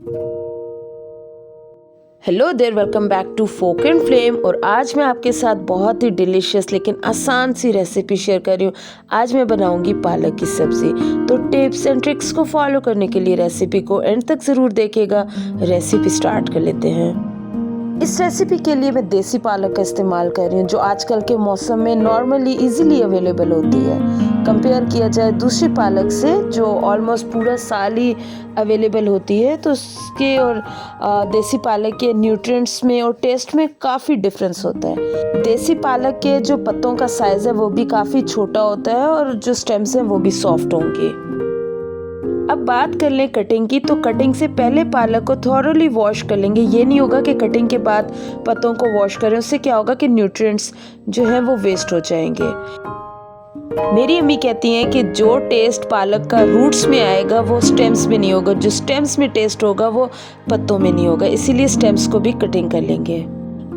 Hello there, welcome back to Folk and Flame. और आज मैं आपके साथ बहुत ही डिलीशियस लेकिन आसान सी रेसिपी शेयर कर रही हूँ। आज मैं बनाऊंगी पालक की सब्ज़ी। तो टिप्स एंड ट्रिक्स को फॉलो करने के लिए रेसिपी को एंड तक ज़रूर देखिएगा। रेसिपी स्टार्ट कर लेते हैं। इस रेसिपी के लिए मैं देसी पालक का इस्तेमाल कर रही हूँ, जो आजकल के मौसम में नॉर्मली इजीली अवेलेबल होती है। कंपेयर किया जाए दूसरी पालक से जो ऑलमोस्ट पूरा साल ही अवेलेबल होती है, तो उसके और देसी पालक के न्यूट्रिएंट्स में और टेस्ट में काफ़ी डिफरेंस होता है। देसी पालक के जो पत्तों का साइज़ है वो भी काफ़ी छोटा होता है और जो स्टेम्स हैं वो भी सॉफ्ट होंगे। अब बात कर लें कटिंग की, तो कटिंग से पहले पालक को थॉरोली वॉश कर लेंगे। ये नहीं होगा कि कटिंग के बाद पत्तों को वॉश करें, उससे क्या होगा कि न्यूट्रिएंट्स जो हैं वो वेस्ट हो जाएंगे। मेरी अम्मी कहती हैं कि जो टेस्ट पालक का रूट्स में आएगा वो स्टेम्स में नहीं होगा, जो स्टेम्स में टेस्ट होगा वो पत्तों में नहीं होगा, इसीलिए स्टेम्स को भी कटिंग कर लेंगे।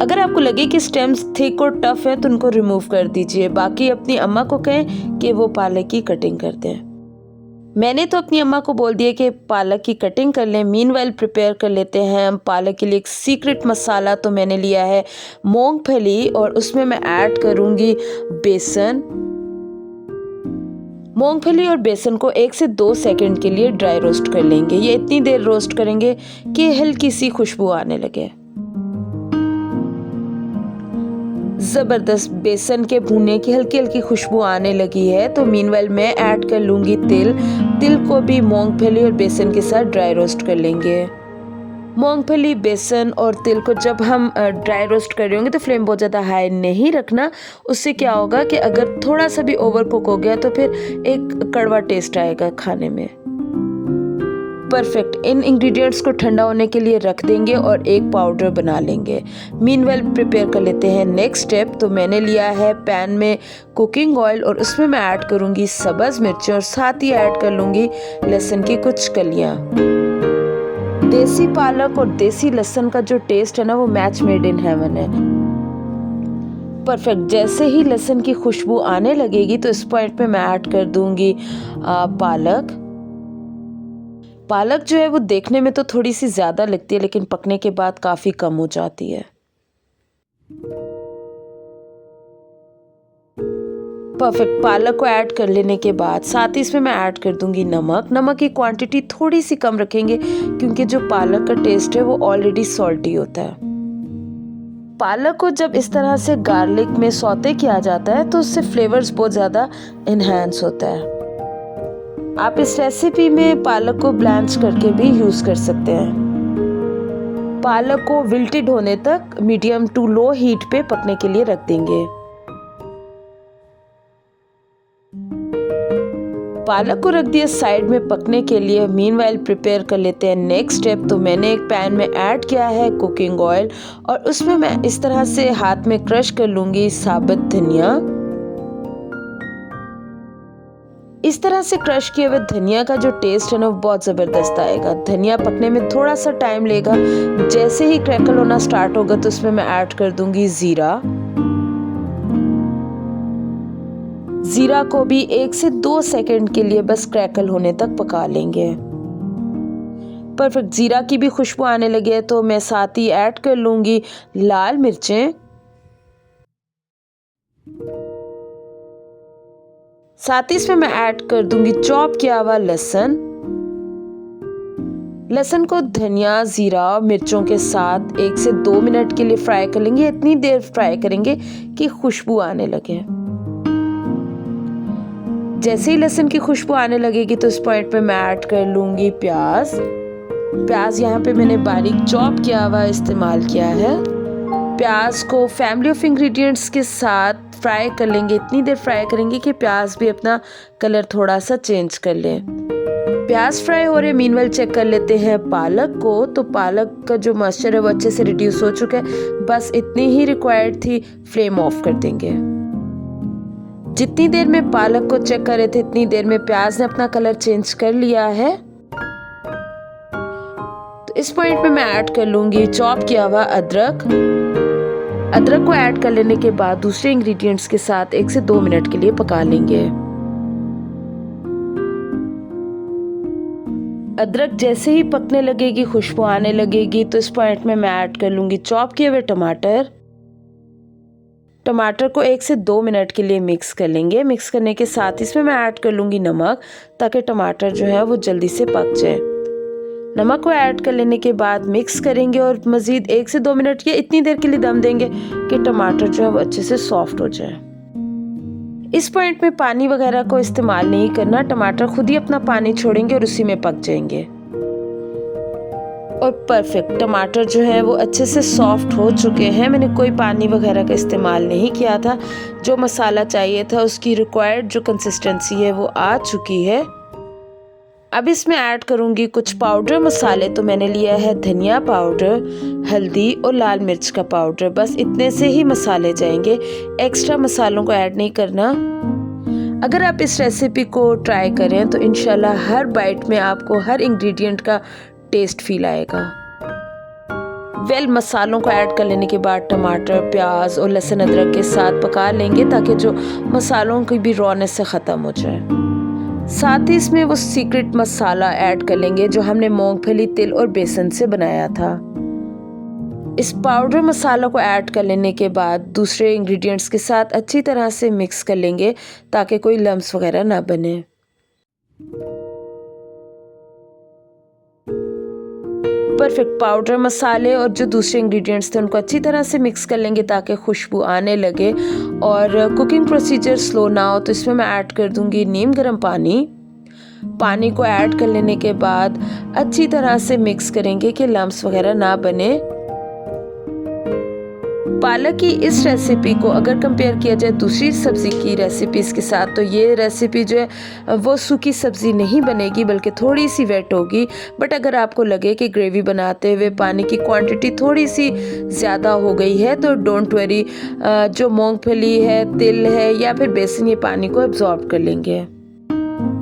अगर आपको लगे कि स्टेम्स थिक और टफ है तो उनको रिमूव कर दीजिए। बाकी अपनी अम्मा को कहें कि वो पालक की कटिंग कर दें। मैंने तो अपनी अम्मा को बोल दिया कि पालक की कटिंग कर लें। मीनवाइल प्रिपेयर कर लेते हैं हम पालक के लिए एक सीक्रेट मसाला। तो मैंने लिया है मूंगफली और उसमें मैं ऐड करूँगी बेसन। मूंगफली और बेसन को 1 से 2 सेकंड के लिए ड्राई रोस्ट कर लेंगे। ये इतनी देर रोस्ट करेंगे कि हल्की सी खुशबू आने लगे। ज़बरदस्त बेसन के भुनने की हल्की हल्की खुशबू आने लगी है, तो मीनवाइल मैं ऐड कर लूँगी तिल। तिल को भी मूंगफली और बेसन के साथ ड्राई रोस्ट कर लेंगे। मूंगफली, बेसन और तिल को जब हम ड्राई रोस्ट कर रहे होंगे तो फ्लेम बहुत ज़्यादा हाई नहीं रखना। उससे क्या होगा कि अगर थोड़ा सा भी ओवर कुक हो गया तो फिर एक कड़वा टेस्ट आएगा खाने में। परफेक्ट। इन इंग्रेडिएंट्स को ठंडा होने के लिए रख देंगे और एक पाउडर बना लेंगे। मीनवेल प्रिपेयर कर लेते हैं नेक्स्ट स्टेप। तो मैंने लिया है पैन में कुकिंग ऑयल और उसमें मैं ऐड करूँगी सब्ज़ मिर्चें और साथ ही ऐड कर लूँगी लहसुन की कुछ कलियाँ। देसी पालक और देसी लहसुन का जो टेस्ट है ना वो मैच मेड इन हेवन है। परफेक्ट। जैसे ही लहसुन की खुशबू आने लगेगी तो इस पॉइंट पे मैं ऐड कर दूँगी पालक। पालक जो है वो देखने में तो थोड़ी सी ज़्यादा लगती है लेकिन पकने के बाद काफ़ी कम हो जाती है। परफेक्ट। पालक को ऐड कर लेने के बाद साथ ही इसमें मैं ऐड कर दूंगी नमक। नमक की क्वांटिटी थोड़ी सी कम रखेंगे क्योंकि जो पालक का टेस्ट है वो ऑलरेडी सॉल्टी होता है। पालक को जब इस तरह से गार्लिक में सौते किया जाता है तो उससे फ्लेवर्स बहुत ज़्यादा इन्हेंस होता है। आप इस रेसिपी में पालक को ब्लैंच करके भी यूज कर सकते हैं। पालक को विल्टेड होने तक मीडियम टू लो हीट पे पकने के लिए रख देंगे। पालक को रख दिया साइड में पकने के लिए। मीनवाइल प्रिपेयर कर लेते हैं नेक्स्ट स्टेप। तो मैंने एक पैन में ऐड किया है कुकिंग ऑयल और उसमें मैं इस तरह से हाथ में क्रश कर लूंगी साबुत धनिया। इस तरह से क्रश किए हुए धनिया का जो टेस्ट है ना वो बहुत ज़बरदस्त आएगा। धनिया पकने में थोड़ा सा टाइम लेगा। जैसे ही क्रैकल होना स्टार्ट होगा तो उसमें मैं ऐड कर दूंगी ज़ीरा। ज़ीरा को भी 1 से 2 सेकंड के लिए बस क्रैकल होने तक पका लेंगे। परफेक्ट। ज़ीरा की भी खुशबू आने लगी है तो मैं साथ ही ऐड कर लूंगी लाल मिर्चें। साथ ही इसमें मैं ऐड कर दूंगी चॉप किया हुआ लहसुन। लहसुन को धनिया, जीरा और मिर्चों के साथ 1 से 2 मिनट के लिए फ्राई कर लेंगे। इतनी देर फ्राई करेंगे कि खुशबू आने लगे। जैसे ही लहसुन की खुशबू आने लगेगी तो इस पॉइंट पे मैं ऐड कर लूंगी प्याज। प्याज यहाँ पे मैंने बारीक चॉप किया हुआ इस्तेमाल किया है। प्याज को फैमिली ऑफ इंग्रेडिएंट्स के साथ फ्राई कर लेंगे। इतनी देर फ्राई करेंगे कि प्याज भी अपना कलर थोड़ा सा चेंज कर ले। प्याज फ्राई हो रहे मीनवाइल चेक कर लेते हैं पालक को। तो पालक का जो मॉइस्चर है वो अच्छे से रिड्यूस हो चुका है। बस इतनी ही रिक्वायर्ड थी। फ्लेम ऑफ कर देंगे। जितनी देर में पालक को चेक कर रहे थे इतनी देर में प्याज ने अपना कलर चेंज कर लिया है। तो इस पॉइंट पे मैं ऐड कर लूंगी चॉप किया हुआ अदरक। अदरक को ऐड कर लेने के बाद दूसरे इंग्रेडिएंट्स के साथ 1 से 2 मिनट के लिए पका लेंगे। अदरक जैसे ही पकने लगेगी, खुशबू आने लगेगी, तो इस पॉइंट में मैं ऐड कर लूँगी चॉप किए हुए टमाटर। टमाटर को 1 से 2 मिनट के लिए मिक्स कर लेंगे। मिक्स करने के साथ इसमें मैं ऐड कर लूँगी नमक, ताकि टमाटर जो है वो जल्दी से पक जाए। नमक को ऐड कर लेने के बाद मिक्स करेंगे और मज़ीद 1 से 2 मिनट या इतनी देर के लिए दम देंगे कि टमाटर जो है वो अच्छे से सॉफ्ट हो जाए। इस पॉइंट में पानी वगैरह को इस्तेमाल नहीं करना, टमाटर खुद ही अपना पानी छोड़ेंगे और उसी में पक जाएंगे। और परफेक्ट टमाटर जो है वो अच्छे से सॉफ्ट हो चुके हैं। मैंने कोई पानी वगैरह का इस्तेमाल नहीं किया था। जो मसाला चाहिए था उसकी रिक्वायर्ड जो कंसिस्टेंसी है वो आ चुकी है। अब इसमें ऐड करूँगी कुछ पाउडर मसाले। तो मैंने लिया है धनिया पाउडर, हल्दी और लाल मिर्च का पाउडर। बस इतने से ही मसाले जाएंगे, एक्स्ट्रा मसालों को ऐड नहीं करना। अगर आप इस रेसिपी को ट्राई करें तो इंशाल्लाह हर बाइट में आपको हर इंग्रेडिएंट का टेस्ट फील आएगा। मसालों को ऐड कर लेने के बाद टमाटर, प्याज और लहसुन अदरक के साथ पका लेंगे, ताकि जो मसालों की भी रॉनेस से ख़त्म हो जाए। साथ ही इसमें वो सीक्रेट मसाला ऐड कर लेंगे जो हमने मूंगफली, तिल और बेसन से बनाया था। इस पाउडर मसाला को ऐड कर लेने के बाद दूसरे इंग्रेडिएंट्स के साथ अच्छी तरह से मिक्स कर लेंगे, ताकि कोई लम्स वगैरह ना बने। परफेक्ट पाउडर मसाले और जो दूसरे इंग्रेडिएंट्स थे उनको अच्छी तरह से मिक्स कर लेंगे, ताकि खुशबू आने लगे और कुकिंग प्रोसीजर स्लो ना हो। तो इसमें मैं ऐड कर दूंगी नीम गर्म पानी। पानी को ऐड कर लेने के बाद अच्छी तरह से मिक्स करेंगे कि लम्स वगैरह ना बने। पालक की इस रेसिपी को अगर कंपेयर किया जाए दूसरी सब्ज़ी की रेसिपीज़ के साथ, तो ये रेसिपी जो है वो सूखी सब्ज़ी नहीं बनेगी, बल्कि थोड़ी सी वेट होगी। बट अगर आपको लगे कि ग्रेवी बनाते हुए पानी की क्वांटिटी थोड़ी सी ज़्यादा हो गई है, तो डोंट वरी, जो मूंगफली है, तिल है या फिर बेसन, ये पानी को एब्जॉर्ब कर लेंगे।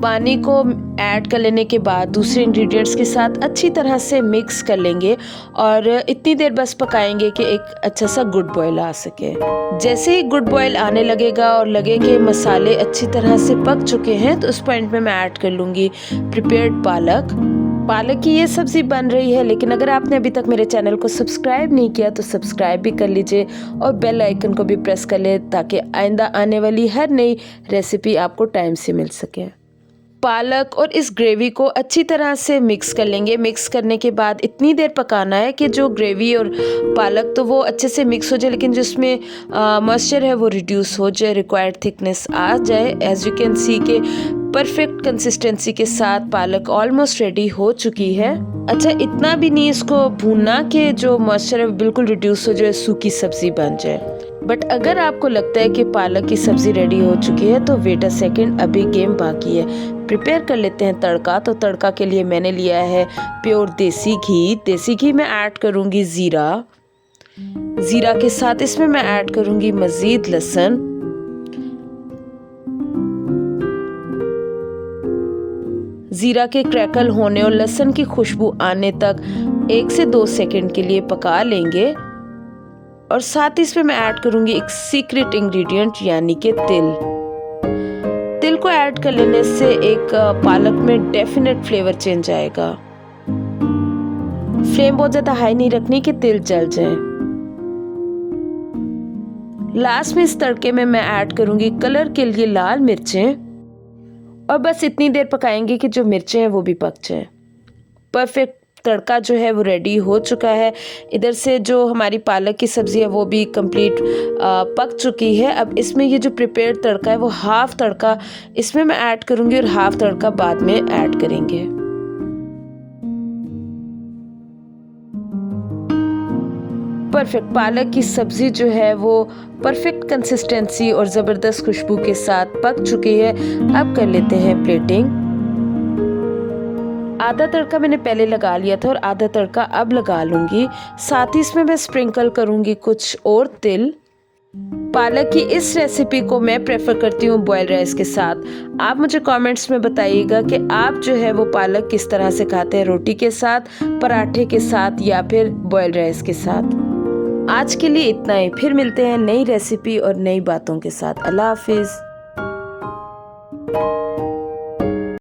पानी को ऐड कर लेने के बाद दूसरे इंग्रेडिएंट्स के साथ अच्छी तरह से मिक्स कर लेंगे और इतनी देर बस पकाएंगे कि एक अच्छा सा गुड बॉयल आ सके। जैसे ही गुड बॉयल आने लगेगा और लगे कि मसाले अच्छी तरह से पक चुके हैं, तो उस पॉइंट में मैं ऐड कर लूँगी प्रिपेयर्ड पालक की ये सब्ज़ी बन रही है। लेकिन अगर आपने अभी तक मेरे चैनल को सब्सक्राइब नहीं किया तो सब्सक्राइब भी कर लीजिए और बेल आइकन को भी प्रेस कर ले, ताकि आइंदा आने वाली हर नई रेसिपी आपको टाइम से मिल सके। पालक और इस ग्रेवी को अच्छी तरह से मिक्स कर लेंगे। मिक्स करने के बाद इतनी देर पकाना है कि जो ग्रेवी और पालक तो वो अच्छे से मिक्स हो जाए, लेकिन जिसमें मॉइस्चर है वो रिड्यूस हो जाए, रिक्वायर्ड थिकनेस आ जाए। एज यू कैन सी के परफेक्ट कंसिस्टेंसी के साथ पालक ऑलमोस्ट रेडी हो चुकी है। अच्छा, इतना भी नहीं इसको भूनना कि जो मॉइस्चर है बिल्कुल रिड्यूस हो जाए, सूखी सब्जी बन जाए। बट अगर आपको लगता है कि पालक की सब्ज़ी रेडी हो चुकी है तो वेट अ सेकेंड, अभी गेम बाकी है। प्रिपेयर कर लेते हैं तड़का। तो तड़का के लिए मैंने लिया है प्योर देसी घी। देसी घी में ऐड करूँगी ज़ीरा के साथ इसमें मैं ऐड करूँगी मज़ीद लहसुन, ज़ीरा के क्रैकल होने और लहसुन की खुशबू आने तक 1 से 2 सेकंड के लिए पका लेंगे। और साथ ही इसमें मैं ऐड करूँगी एक सीक्रेट इंग्रेडिएंट, यानी कि तिल को ऐड कर लेने से एक पालक में डेफिनेट फ्लेवर चेंज आएगा। फ्लेम बहुत ज़्यादा हाई नहीं रखनी कि तिल जल जाए। लास्ट में इस तड़के में मैं ऐड करूँगी कलर के लिए लाल मिर्चें, और बस इतनी देर पकाएंगे कि जो मिर्चें हैं वो भी पक जाएं। परफेक्ट तड़का जो है वो रेडी हो चुका है। इधर से जो हमारी पालक की सब्ज़ी है वो भी कंप्लीट पक चुकी है। अब इसमें ये जो प्रिपेयर्ड तड़का है वो हाफ तड़का इसमें मैं ऐड करूँगी और हाफ तड़का बाद में ऐड करेंगे। परफेक्ट पालक की सब्ज़ी जो है वो परफेक्ट कंसिस्टेंसी और ज़बरदस्त खुशबू के साथ पक चुकी है। अब कर लेते हैं प्लेटिंग। आधा तड़का मैंने पहले लगा लिया था और आधा तड़का अब लगा लूँगी। साथ ही इसमें मैं स्प्रिंकल करूँगी कुछ और तिल। पालक की इस रेसिपी को मैं प्रेफर करती हूँ बॉयल राइस के साथ। आप मुझे कमेंट्स में बताइएगा कि आप जो है वो पालक किस तरह से खाते हैं, रोटी के साथ, पराठे के साथ या फिर बॉयल राइस के साथ। आज के लिए इतना ही, फिर मिलते हैं नई रेसिपी और नई बातों के साथ। अल्लाह हाफिज़।